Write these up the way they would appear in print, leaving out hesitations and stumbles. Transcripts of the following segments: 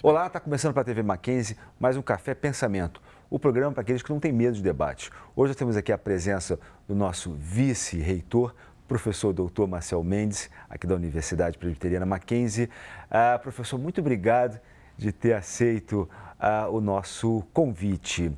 Olá, está começando para a TV Mackenzie mais um Café Pensamento, o programa para aqueles que não têm medo de debate. Hoje nós temos aqui a presença do nosso vice-reitor, professor Dr. Marcel Mendes, aqui da Universidade Presbiteriana Mackenzie. Professor, muito obrigado de ter aceito o nosso convite.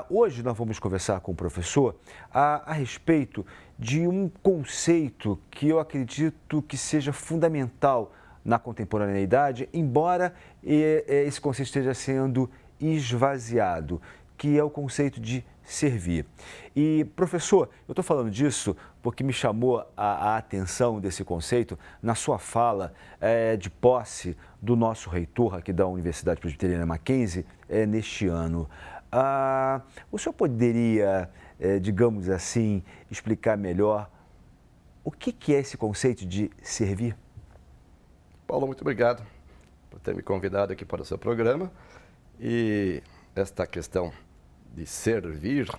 Hoje nós vamos conversar com o professor a respeito de um conceito que eu acredito que seja fundamental na contemporaneidade, embora esse conceito esteja sendo esvaziado, que é o conceito de servir. E, professor, eu estou falando disso porque me chamou a atenção desse conceito na sua fala de posse do nosso reitor aqui da Universidade Presbiteriana Mackenzie neste ano. O senhor poderia, digamos assim, explicar melhor o que é esse conceito de servir? Paulo, muito obrigado por ter me convidado aqui para o seu programa. E esta questão de servir,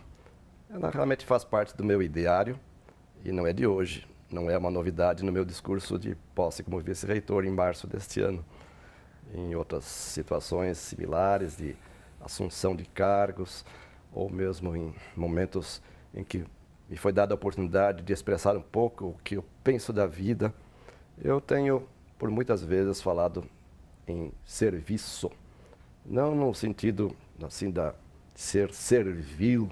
ela realmente faz parte do meu ideário e não é de hoje. Não é uma novidade no meu discurso de posse como vice-reitor em março deste ano. Em outras situações similares de assunção de cargos ou mesmo em momentos em que me foi dada a oportunidade de expressar um pouco o que eu penso da vida, eu tenho por muitas vezes falado em serviço, não no sentido assim da ser servil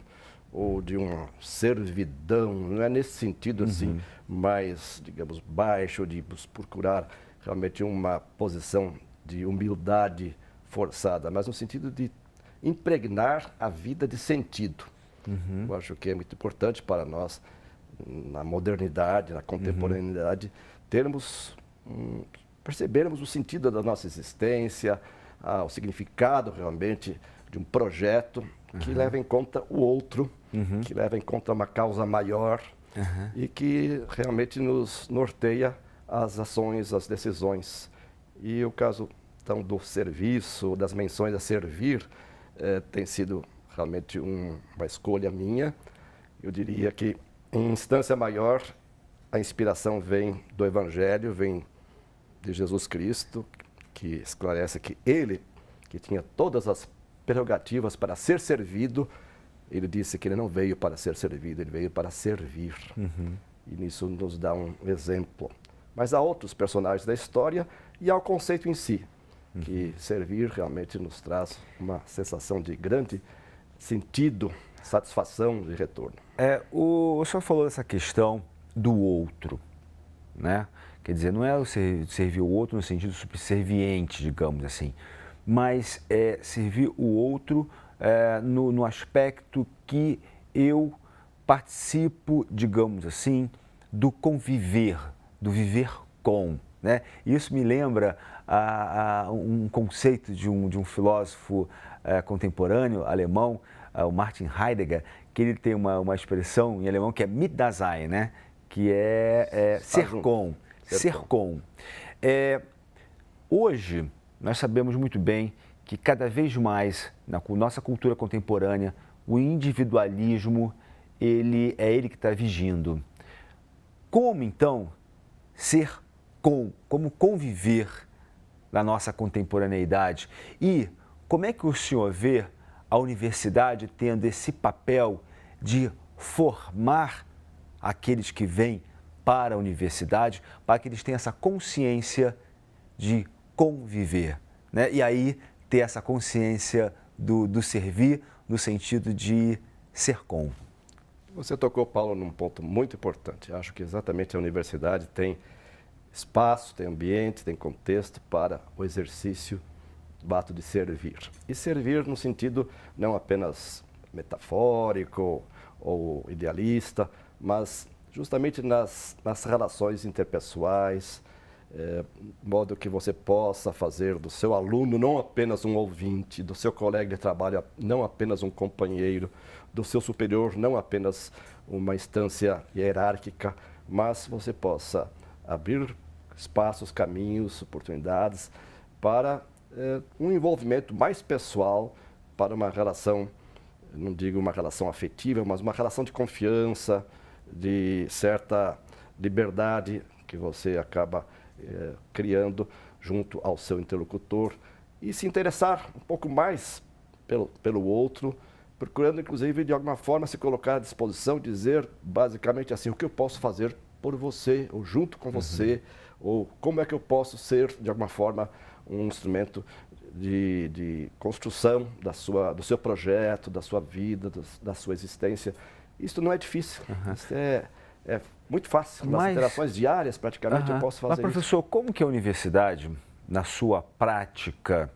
ou de uma servidão, não é nesse sentido assim mais, digamos, baixo, de procurar realmente uma posição de humildade forçada, mas no sentido de impregnar a vida de sentido. Eu acho que é muito importante para nós, na modernidade, na contemporaneidade, percebermos o sentido da nossa existência, o significado realmente de um projeto que leva em conta o outro, que leva em conta uma causa maior e que realmente nos norteia as ações, as decisões. E o caso então do serviço, das menções a servir, tem sido realmente uma escolha minha. Eu diria que em instância maior a inspiração vem do Evangelho, vem de Jesus Cristo, que esclarece que ele, que tinha todas as prerrogativas para ser servido, ele disse que ele não veio para ser servido, ele veio para servir. E nisso nos dá um exemplo. Mas há outros personagens da história e há o conceito em si, que servir realmente nos traz uma sensação de grande sentido, satisfação de retorno. O senhor falou dessa questão do outro, né? Quer dizer, não é o servir o outro no sentido subserviente, digamos assim, mas é servir o outro no aspecto que eu participo, digamos assim, do conviver, do viver com, né? Isso me lembra um conceito de um filósofo contemporâneo alemão, o Martin Heidegger, que ele tem uma expressão em alemão que é mit Dasein, né? Que é ser com. Ser com. Hoje, nós sabemos muito bem que cada vez mais, na nossa cultura contemporânea, o individualismo, ele que está vigindo. Como, então, ser com, como conviver na nossa contemporaneidade? E como é que o senhor vê a universidade tendo esse papel de formar aqueles que vêm para a universidade, para que eles tenham essa consciência de conviver, né? E aí ter essa consciência do servir no sentido de ser com. Você tocou, Paulo, num ponto muito importante. Acho que exatamente a universidade tem espaço, tem ambiente, tem contexto para o exercício do ato de servir. E servir no sentido não apenas metafórico ou idealista, mas justamente nas relações interpessoais, de modo que você possa fazer do seu aluno não apenas um ouvinte, do seu colega de trabalho não apenas um companheiro, do seu superior não apenas uma instância hierárquica, mas você possa abrir espaços, caminhos, oportunidades para um envolvimento mais pessoal, para uma relação, não digo uma relação afetiva, mas uma relação de confiança, de certa liberdade que você acaba criando junto ao seu interlocutor e se interessar um pouco mais pelo outro, procurando, inclusive, de alguma forma, se colocar à disposição, dizer basicamente assim, o que eu posso fazer por você, ou junto com você, ou como é que eu posso ser, de alguma forma, um instrumento de construção do seu projeto, da sua vida, da sua existência. Isso não é difícil, isso é muito fácil. Nas interações diárias, praticamente, eu posso fazer isso. Mas, professor, como que a universidade, na sua prática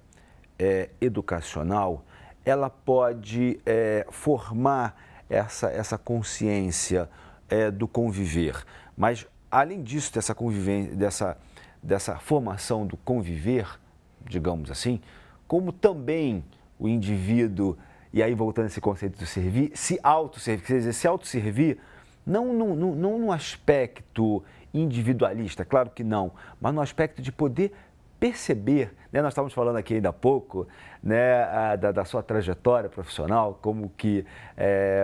educacional, ela pode formar essa consciência do conviver? Mas, além disso, dessa convivência, dessa formação do conviver, digamos assim, como também o indivíduo, e aí voltando a esse conceito do servir, se autosservir, quer dizer, se autosservir, não no aspecto individualista, claro que não, mas no aspecto de poder perceber, né? Nós estávamos falando aqui ainda há pouco, né, da sua trajetória profissional, como que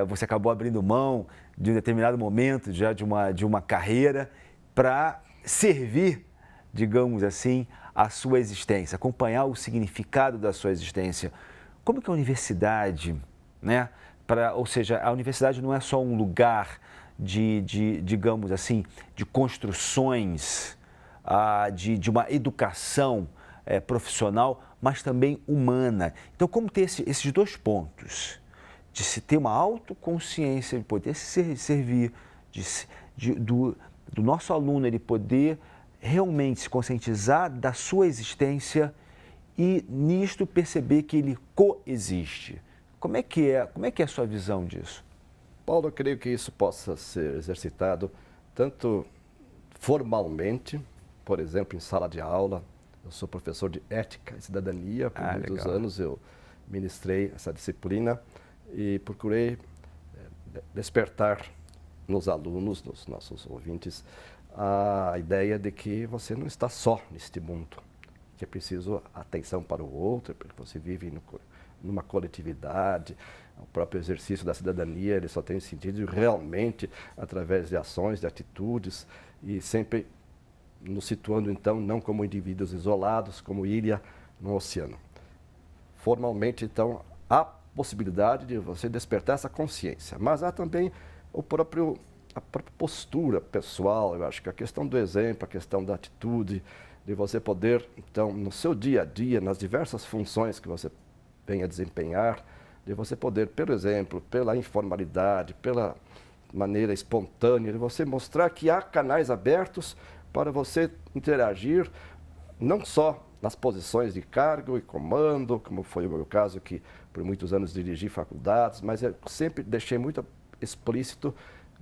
você acabou abrindo mão de um determinado momento já de uma carreira para servir, digamos assim, a sua existência, acompanhar o significado da sua existência. Como que a universidade, né, ou seja, a universidade não é só um lugar digamos assim, de construções, de uma educação profissional, mas também humana. Então, como ter esses dois pontos, de se ter uma autoconsciência, de poder se servir, do nosso aluno ele poder realmente se conscientizar da sua existência e nisto perceber que ele coexiste. Como é que é a sua visão disso? Paulo, eu creio que isso possa ser exercitado tanto formalmente, por exemplo, em sala de aula. Eu sou professor de ética e cidadania, por muitos anos eu ministrei essa disciplina e procurei despertar nos alunos, nos nossos ouvintes, a ideia de que você não está só neste mundo, que é preciso atenção para o outro, porque você vive numa coletividade. O próprio exercício da cidadania, ele só tem sentido realmente através de ações, de atitudes, e sempre nos situando, então, não como indivíduos isolados, como ilha no oceano. Formalmente, então, há possibilidade de você despertar essa consciência, mas há também a própria postura pessoal. Eu acho que a questão do exemplo, a questão da atitude, de você poder, então, no seu dia a dia, nas diversas funções que você venha desempenhar, de você poder, por exemplo, pela informalidade, pela maneira espontânea, de você mostrar que há canais abertos para você interagir, não só nas posições de cargo e comando, como foi o meu caso, que por muitos anos dirigi faculdades, mas eu sempre deixei muito explícito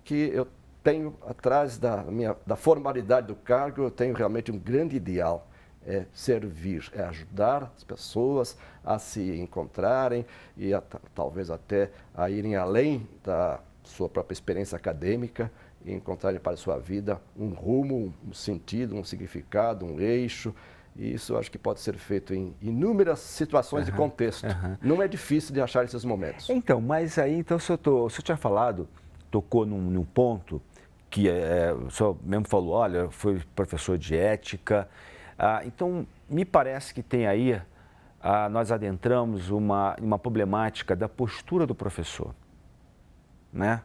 que eu tenho, atrás da formalidade do cargo, eu tenho realmente um grande ideal. É servir, é ajudar as pessoas a se encontrarem e talvez até a irem além da sua própria experiência acadêmica e encontrarem para a sua vida um rumo, um sentido, um significado, um eixo. E isso eu acho que pode ser feito em inúmeras situações de contexto. Não é difícil de achar esses momentos. Então, mas aí, então, o senhor tinha falado, tocou num ponto que o senhor mesmo falou, olha, foi professor de ética. Então, me parece que tem aí, nós adentramos uma problemática da postura do professor, né?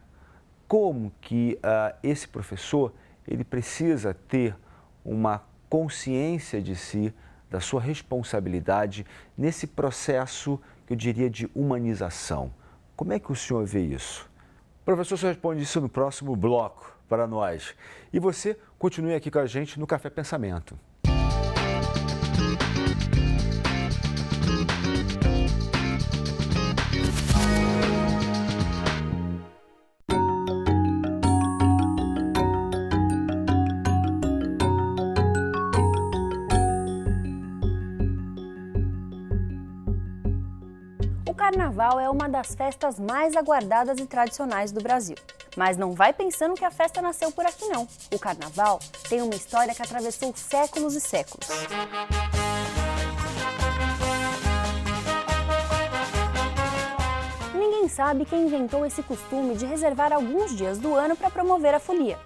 Como que esse professor, ele precisa ter uma consciência de si, da sua responsabilidade nesse processo, que eu diria, de humanização. Como é que o senhor vê isso? Professor, o senhor responde isso no próximo bloco para nós. E você continue aqui com a gente no Café Pensamento. O Carnaval é uma das festas mais aguardadas e tradicionais do Brasil. Mas não vai pensando que a festa nasceu por aqui não. O Carnaval tem uma história que atravessou séculos e séculos. Ninguém sabe quem inventou esse costume de reservar alguns dias do ano para promover a folia.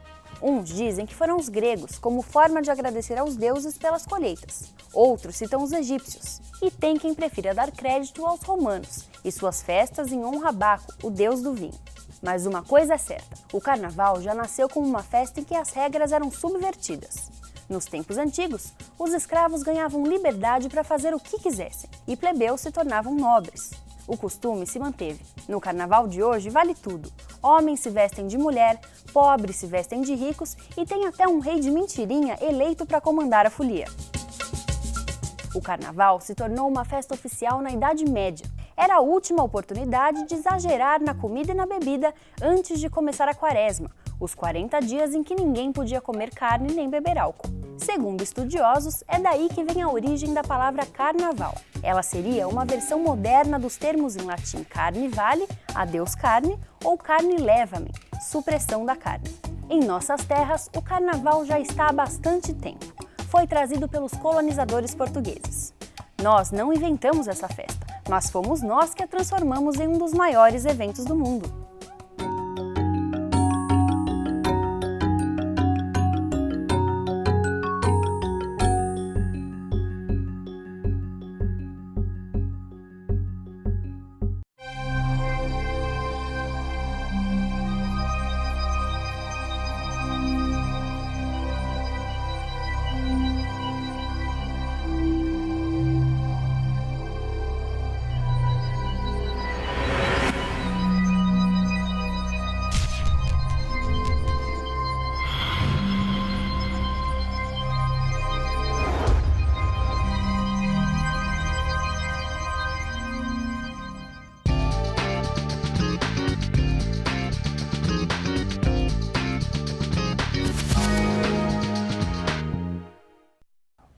Uns dizem que foram os gregos, como forma de agradecer aos deuses pelas colheitas. Outros citam os egípcios. E tem quem prefira dar crédito aos romanos e suas festas em honra a Baco, o deus do vinho. Mas uma coisa é certa, o carnaval já nasceu como uma festa em que as regras eram subvertidas. Nos tempos antigos, os escravos ganhavam liberdade para fazer o que quisessem e plebeus se tornavam nobres. O costume se manteve. No carnaval de hoje vale tudo. Homens se vestem de mulher, pobres se vestem de ricos e tem até um rei de mentirinha eleito para comandar a folia. O carnaval se tornou uma festa oficial na Idade Média. Era a última oportunidade de exagerar na comida e na bebida antes de começar a quaresma, os 40 dias em que ninguém podia comer carne nem beber álcool. Segundo estudiosos, é daí que vem a origem da palavra carnaval. Ela seria uma versão moderna dos termos em latim carne vale, adeus carne, ou carne leva-me, supressão da carne. Em nossas terras, o carnaval já está há bastante tempo. Foi trazido pelos colonizadores portugueses. Nós não inventamos essa festa, mas fomos nós que a transformamos em um dos maiores eventos do mundo.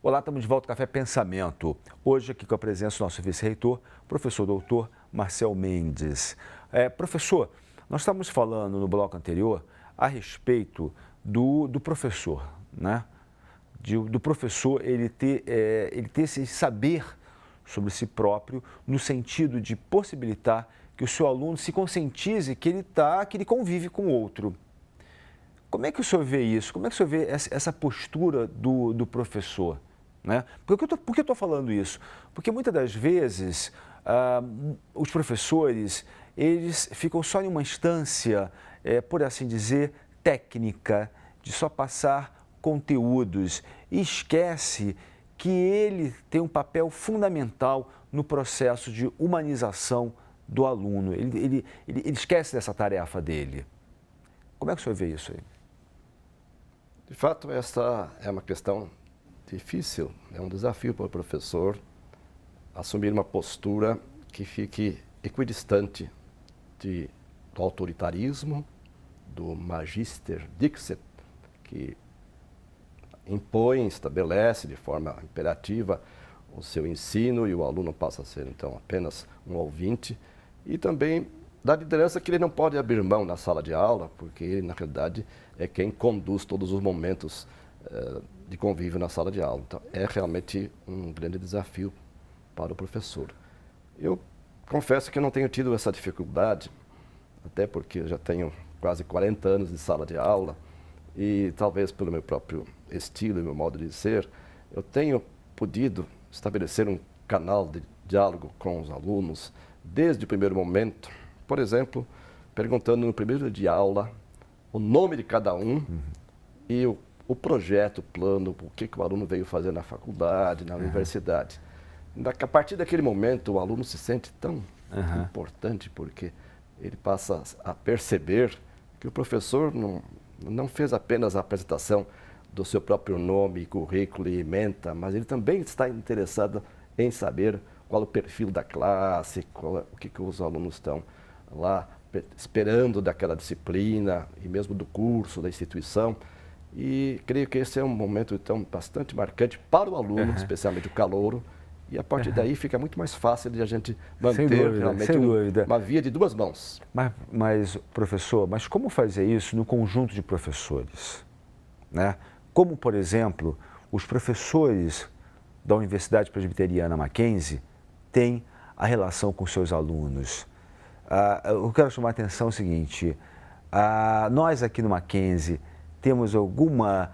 Olá, estamos de volta ao Café Pensamento. Hoje aqui com a presença do nosso vice-reitor, professor doutor Marcel Mendes. Professor, nós estávamos falando no bloco anterior a respeito do professor, né? Do professor ele ter esse saber sobre si próprio no sentido de possibilitar que o seu aluno se conscientize que ele convive com o outro. Como é que o senhor vê isso? Como é que o senhor vê essa postura do professor? Né? Por que eu estou falando isso? Porque muitas das vezes os professores eles ficam só em uma instância, por assim dizer, técnica, de só passar conteúdos e esquece que ele tem um papel fundamental no processo de humanização do aluno. Ele esquece dessa tarefa dele. Como é que o senhor vê isso aí? De fato, essa é uma questão difícil, é um desafio para o professor assumir uma postura que fique equidistante do autoritarismo, do magister dixit, que impõe, estabelece de forma imperativa o seu ensino e o aluno passa a ser, então, apenas um ouvinte, e também da liderança que ele não pode abrir mão na sala de aula, porque ele, na realidade, é quem conduz todos os momentos de convívio na sala de aula. Então, é realmente um grande desafio para o professor. Eu confesso que eu não tenho tido essa dificuldade, até porque eu já tenho quase 40 anos de sala de aula e talvez pelo meu próprio estilo e meu modo de ser, eu tenho podido estabelecer um canal de diálogo com os alunos desde o primeiro momento. Por exemplo, perguntando no primeiro dia de aula o nome de cada um e o projeto, o plano, o que o aluno veio fazer na faculdade, na universidade. A partir daquele momento, o aluno se sente tão importante porque ele passa a perceber que o professor não fez apenas a apresentação do seu próprio nome, currículo e ementa, mas ele também está interessado em saber qual é o perfil da classe, o que os alunos estão lá esperando daquela disciplina e mesmo do curso, da instituição. E creio que esse é um momento, então, bastante marcante para o aluno, especialmente o calouro, e a partir daí fica muito mais fácil de a gente manter realmente uma via de duas mãos. Mas, professor, como fazer isso no conjunto de professores? Né? Como, por exemplo, os professores da Universidade Presbiteriana Mackenzie têm a relação com seus alunos. Eu quero chamar a atenção o seguinte, nós aqui no Mackenzie temos alguma,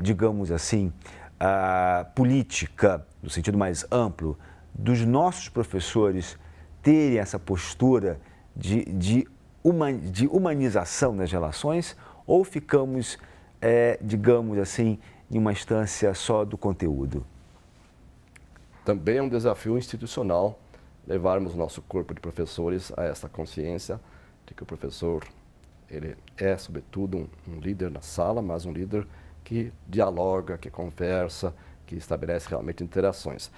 digamos assim, política, no sentido mais amplo, dos nossos professores terem essa postura de humanização das relações, ou ficamos, digamos assim, em uma instância só do conteúdo? Também é um desafio institucional levarmos nosso corpo de professores a essa consciência de que o professor ele é, sobretudo, um líder na sala, mas um líder que dialoga, que conversa, que estabelece realmente interações.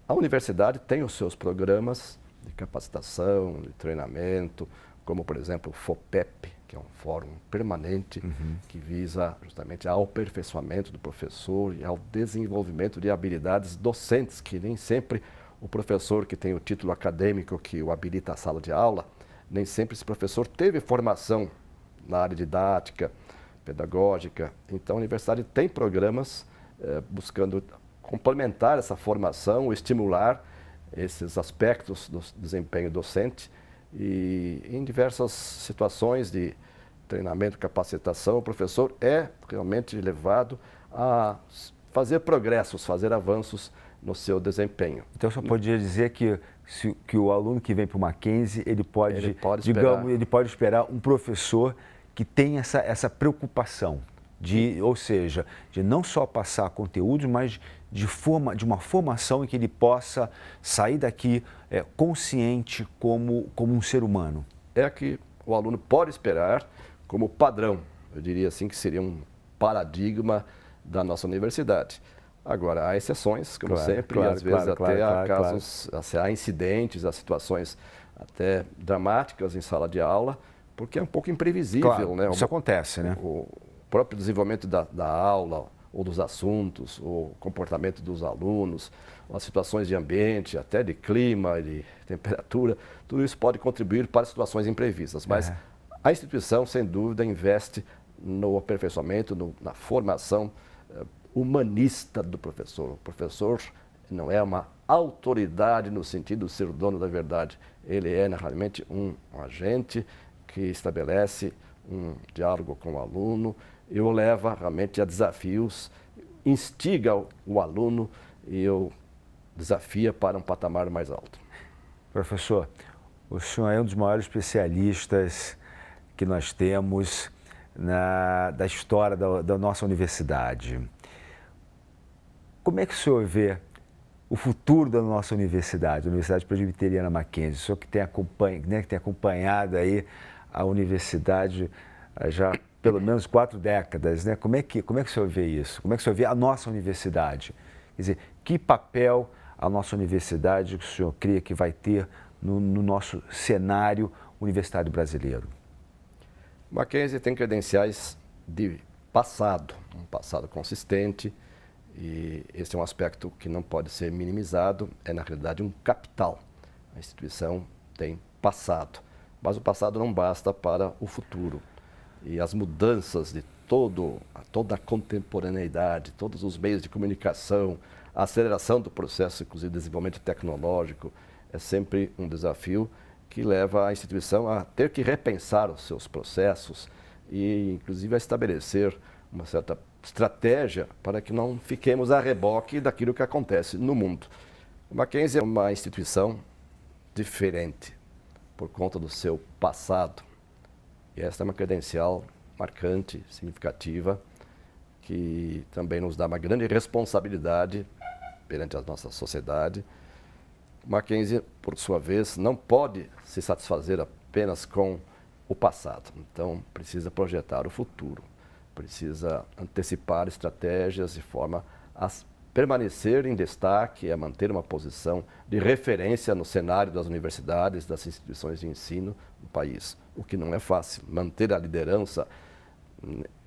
A universidade tem os seus programas de capacitação, de treinamento, como, por exemplo, o FOPEP, que é um fórum permanente que visa justamente ao aperfeiçoamento do professor e ao desenvolvimento de habilidades docentes, que nem sempre o professor que tem o título acadêmico que o habilita à sala de aula, nem sempre esse professor teve formação na área didática, pedagógica. Então, a universidade tem programas buscando complementar essa formação, estimular esses aspectos do desempenho docente. E em diversas situações de treinamento, capacitação, o professor é realmente levado a fazer progressos, fazer avanços no seu desempenho. Então, só podia dizer que o aluno que vem para o Mackenzie, ele pode esperar um professor que tem essa preocupação, ou seja, de não só passar conteúdos, mas de uma formação em que ele possa sair daqui consciente como um ser humano. É que o aluno pode esperar como padrão, eu diria assim, que seria um paradigma da nossa universidade. Agora, há exceções, como sempre, e às vezes até há casos, há incidentes, há situações até dramáticas em sala de aula, porque é um pouco imprevisível, né? Isso acontece, né? O próprio desenvolvimento da aula, ou dos assuntos, o comportamento dos alunos, as situações de ambiente, até de clima, de temperatura, tudo isso pode contribuir para situações imprevistas. Mas a instituição, sem dúvida, investe no aperfeiçoamento, na formação humanista do professor. O professor não é uma autoridade no sentido de ser o dono da verdade. Ele é, realmente, um agente que estabelece um diálogo com o aluno e o leva realmente a desafios, instiga o aluno e o desafia para um patamar mais alto. Professor, o senhor é um dos maiores especialistas que nós temos da história da nossa universidade. Como é que o senhor vê o futuro da nossa universidade, a Universidade Presbiteriana Mackenzie? O senhor que tem acompanhado aí a universidade já pelo menos 4 décadas, né? Como é que o senhor vê isso? Como é que o senhor vê a nossa universidade? Quer dizer, que papel a nossa universidade que o senhor crê que vai ter no nosso cenário universitário brasileiro? Mackenzie tem credenciais de passado, um passado consistente, e esse é um aspecto que não pode ser minimizado, é na realidade um capital. A instituição tem passado, mas o passado não basta para o futuro. E as mudanças de toda a contemporaneidade, todos os meios de comunicação, a aceleração do processo, inclusive de desenvolvimento tecnológico, é sempre um desafio que leva a instituição a ter que repensar os seus processos e, inclusive, a estabelecer uma certa estratégia para que não fiquemos a reboque daquilo que acontece no mundo. O Mackenzie é uma instituição diferente por conta do seu passado. E esta é uma credencial marcante, significativa, que também nos dá uma grande responsabilidade perante a nossa sociedade. O Mackenzie, por sua vez, não pode se satisfazer apenas com o passado. Então, precisa projetar o futuro, precisa antecipar estratégias de forma a permanecer em destaque, a manter uma posição de referência no cenário das universidades, das instituições de ensino do país. O que não é fácil. Manter a liderança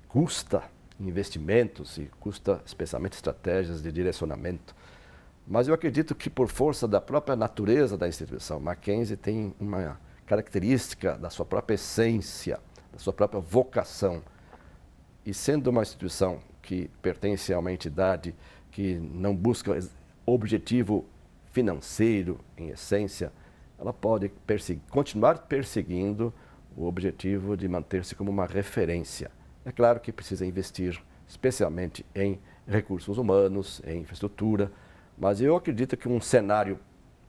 custa investimentos e custa especialmente estratégias de direcionamento. Mas eu acredito que, por força da própria natureza da instituição, Mackenzie tem uma característica da sua própria essência, da sua própria vocação. E sendo uma instituição que pertence a uma entidade que não busca objetivo financeiro, em essência, ela pode continuar perseguindo o objetivo de manter-se como uma referência. É claro que precisa investir, especialmente em recursos humanos, em infraestrutura, mas eu acredito que um cenário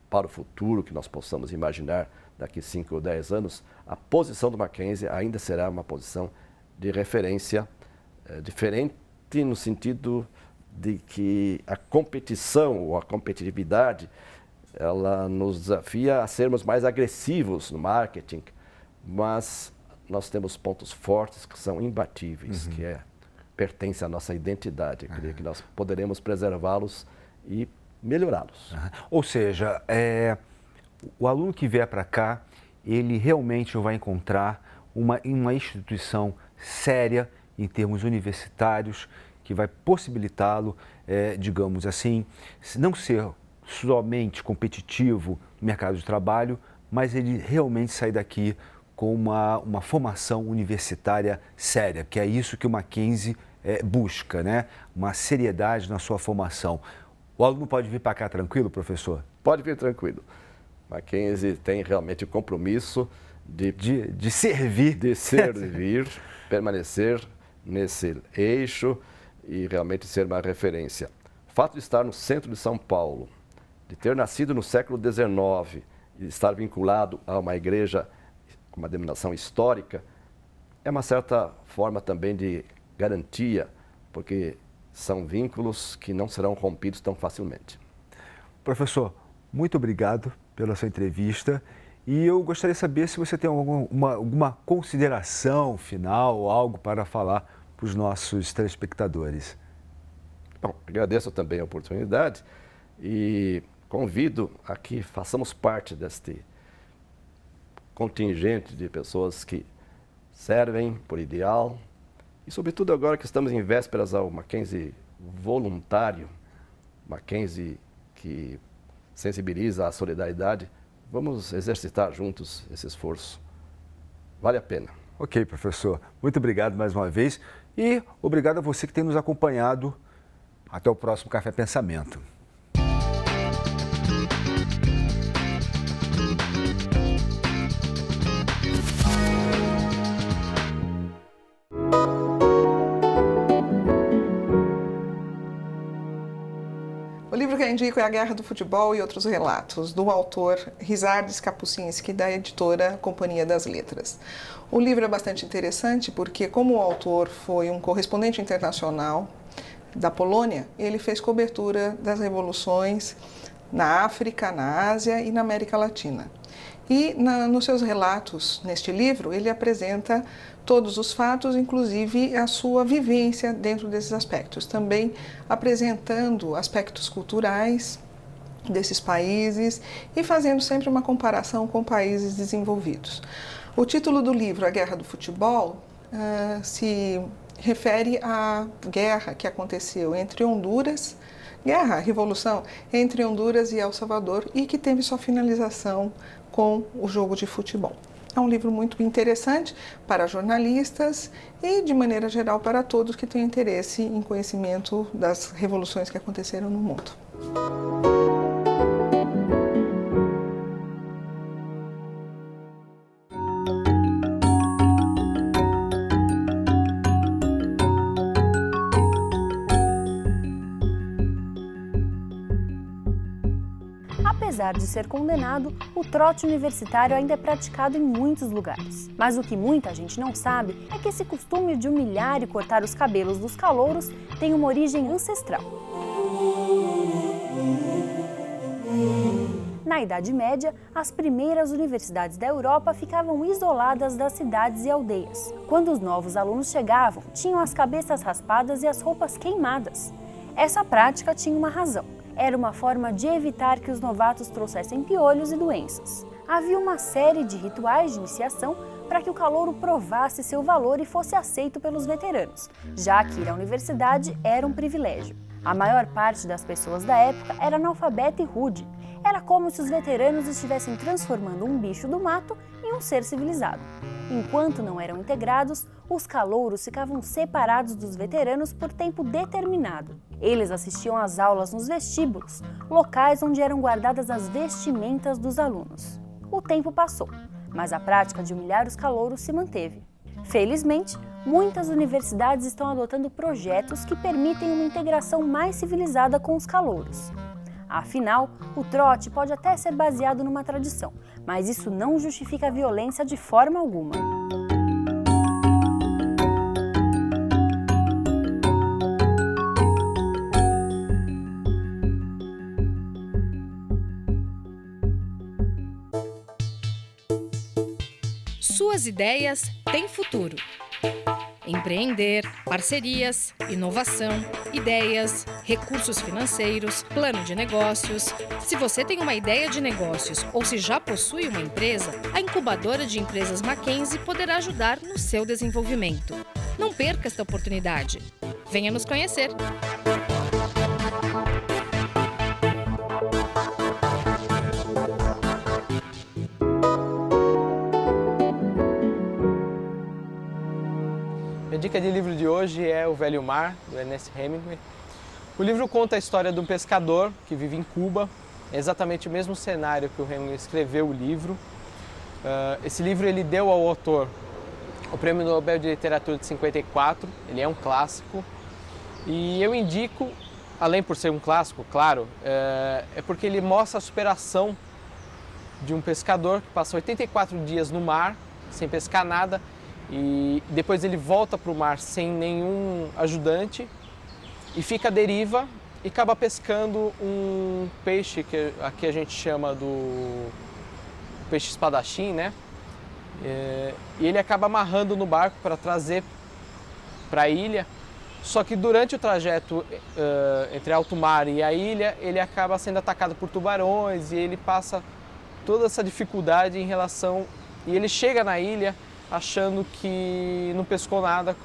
para o futuro que nós possamos imaginar daqui 5 ou 10 anos, a posição do Mackenzie ainda será uma posição de referência diferente no sentido de que a competição ou a competitividade ela nos desafia a sermos mais agressivos no marketing, mas nós temos pontos fortes que são imbatíveis, que pertence à nossa identidade. Eu creio que nós poderemos preservá-los e melhorá-los. Ou seja, o aluno que vier para cá, ele realmente vai encontrar uma instituição séria em termos universitários, que vai possibilitá-lo, digamos assim, não ser somente competitivo no mercado de trabalho, mas ele realmente sair daqui com uma formação universitária séria, que é isso que o Mackenzie busca, né? Uma seriedade na sua formação. O aluno pode vir para cá tranquilo, professor? Pode vir tranquilo. Mackenzie tem realmente o compromisso de servir. De servir, permanecer nesse eixo e realmente ser uma referência. O fato de estar no centro de São Paulo, de ter nascido no século XIX e estar vinculado a uma igreja com uma denominação histórica, é uma certa forma também de garantia, porque são vínculos que não serão rompidos tão facilmente. Professor, muito obrigado pela sua entrevista e eu gostaria de saber se você tem alguma consideração final ou algo para falar para os nossos telespectadores. Bom, agradeço também a oportunidade e convido a que façamos parte deste contingente de pessoas que servem por ideal e, sobretudo, agora que estamos em vésperas ao Mackenzie voluntário, Mackenzie que sensibiliza a solidariedade, vamos exercitar juntos esse esforço. Vale a pena. Ok, professor. Muito obrigado mais uma vez e obrigado a você que tem nos acompanhado. Até o próximo Café Pensamento. O livro que eu indico é A Guerra do Futebol e Outros Relatos, do autor Ryszard Kapuscinski, da editora Companhia das Letras. O livro é bastante interessante porque, como o autor foi um correspondente internacional da Polônia, ele fez cobertura das revoluções na África, na Ásia e na América Latina. E nos seus relatos, neste livro, ele apresenta todos os fatos, inclusive a sua vivência dentro desses aspectos, também apresentando aspectos culturais desses países e fazendo sempre uma comparação com países desenvolvidos. O título do livro, A Guerra do Futebol, se refere à guerra que aconteceu entre Honduras, revolução entre Honduras e El Salvador e que teve sua finalização com o jogo de futebol. É um livro muito interessante para jornalistas e, de maneira geral, para todos que têm interesse em conhecimento das revoluções que aconteceram no mundo. Apesar de ser condenado, o trote universitário ainda é praticado em muitos lugares. Mas o que muita gente não sabe é que esse costume de humilhar e cortar os cabelos dos calouros tem uma origem ancestral. Na Idade Média, as primeiras universidades da Europa ficavam isoladas das cidades e aldeias. Quando os novos alunos chegavam, tinham as cabeças raspadas e as roupas queimadas. Essa prática tinha uma razão. Era uma forma de evitar que os novatos trouxessem piolhos e doenças. Havia uma série de rituais de iniciação para que o calouro provasse seu valor e fosse aceito pelos veteranos, já que ir à universidade era um privilégio. A maior parte das pessoas da época era analfabeta e rude. Era como se os veteranos estivessem transformando um bicho do mato em um ser civilizado. Enquanto não eram integrados, os calouros ficavam separados dos veteranos por tempo determinado. Eles assistiam às aulas nos vestíbulos, locais onde eram guardadas as vestimentas dos alunos. O tempo passou, mas a prática de humilhar os calouros se manteve. Felizmente, muitas universidades estão adotando projetos que permitem uma integração mais civilizada com os calouros. Afinal, o trote pode até ser baseado numa tradição, mas isso não justifica a violência de forma alguma. Suas ideias têm futuro. Empreender, parcerias, inovação, ideias, recursos financeiros, plano de negócios. Se você tem uma ideia de negócios ou se já possui uma empresa, a incubadora de empresas Mackenzie poderá ajudar no seu desenvolvimento. Não perca esta oportunidade. Venha nos conhecer. A dica de livro de hoje é O Velho Mar, do Ernest Hemingway. O livro conta a história de um pescador que vive em Cuba. É exatamente o mesmo cenário que o Hemingway escreveu o livro. Esse livro ele deu ao autor o Prêmio Nobel de Literatura de 54. Ele é um clássico. E eu indico, além por ser um clássico, claro, é porque ele mostra a superação de um pescador que passa 84 dias no mar, sem pescar nada, e depois ele volta para o mar sem nenhum ajudante e fica à deriva e acaba pescando um peixe que aqui a gente chama do peixe espadachim, né? E ele acaba amarrando no barco para trazer para a ilha. Só que durante o trajeto entre alto mar e a ilha, ele acaba sendo atacado por tubarões e ele passa toda essa dificuldade em relação... E ele chega na ilha achando que não pescou nada,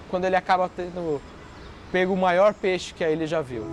quando ele acaba tendo pego o maior peixe que a ilha já viu.